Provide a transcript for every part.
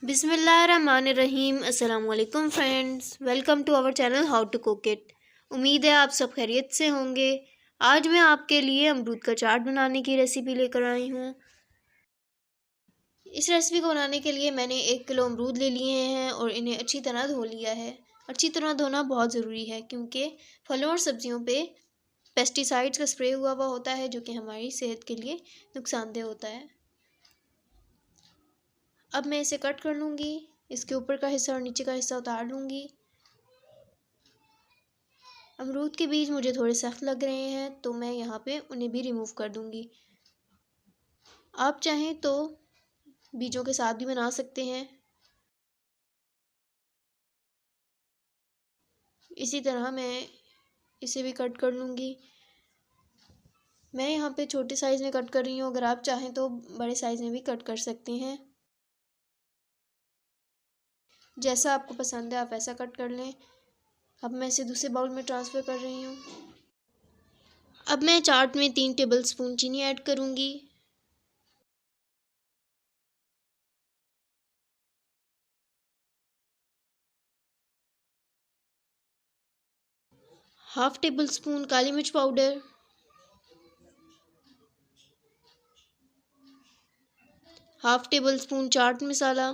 बिस्मिल्लाहिर्रहमानिर्रहीम। अस्सलाम वालेकुम friends, welcome to our channel how to cook it. उम्मीद है आप सब खैरियत से होंगे। आज मैं आपके लिए अमरूद का चाट बनाने की रेसिपी लेकर आई हूँ। इस रेसिपी को बनाने के लिए मैंने 1 किलो अमरूद ले लिए हैं और इन्हें अच्छी तरह धो लिया है। अच्छी तरह धोना बहुत ज़रूरी है क्योंकि फलों और सब्जियों पे पेस्टिसाइड्स का स्प्रे हुआ हुआ होता है जो कि हमारी सेहत के लिए नुकसानदेह होता है। अब मैं इसे कट कर लूँगी। इसके ऊपर का हिस्सा और नीचे का हिस्सा उतार लूँगी। अमरूद के बीज मुझे थोड़े सख्त लग रहे हैं तो मैं यहाँ पे उन्हें भी रिमूव कर दूँगी। आप चाहें तो बीजों के साथ भी बना सकते हैं। इसी तरह मैं इसे भी कट कर लूँगी। मैं यहाँ पे छोटे साइज़ में कट कर रही हूँ, अगर आप चाहें तो बड़े साइज़ में भी कट कर सकते हैं। जैसा आपको पसंद है आप वैसा कट कर लें। अब मैं इसे दूसरे बाउल में ट्रांसफ़र कर रही हूँ। अब मैं चाट में 3 टेबलस्पून चीनी ऐड करूँगी। हाफ़ टेबल स्पून काली मिर्च powder, half table spoon chaat masala,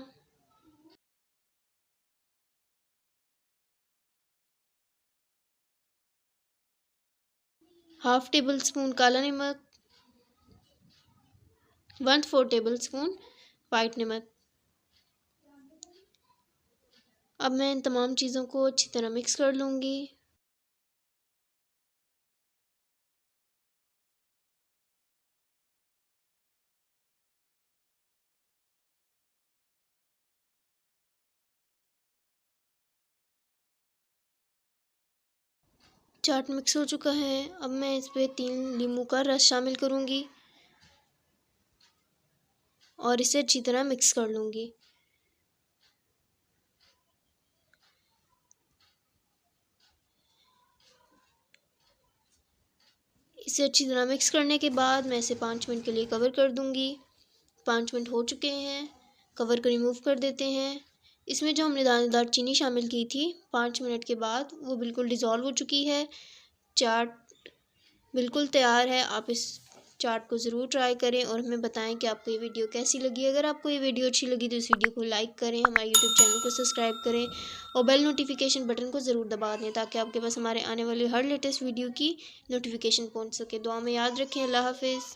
half table spoon काला नमक, 1/4 टेबल स्पून वाइट नमक। अब मैं इन तमाम चीज़ों को अच्छी तरह मिक्स कर लूँगी। चाट मिक्स हो चुका है। अब मैं इस पे 3 नींबू का रस शामिल करूँगी और इसे अच्छी तरह मिक्स कर लूँगी। इसे अच्छी तरह मिक्स करने के बाद मैं इसे 5 मिनट के लिए कवर कर दूँगी। 5 मिनट हो चुके हैं। कवर को रिमूव कर देते हैं। इसमें जो हमने दानेदार चीनी शामिल की थी 5 मिनट के बाद वो बिल्कुल डिज़ोल्व हो चुकी है। चाट बिल्कुल तैयार है। आप इस चाट को ज़रूर ट्राई करें और हमें बताएं कि आपको ये वीडियो कैसी लगी। अगर आपको ये वीडियो अच्छी लगी तो इस वीडियो को लाइक करें, हमारे यूट्यूब चैनल को सब्सक्राइब करें और बेल नोटिफिकेशन बटन को ज़रूर दबा दें ताकि आपके पास हमारे आने वाले हर लेटेस्ट वीडियो की नोटिफिकेशन पहुंच सके। दुआ में याद रखें। अल्लाह हाफिज़।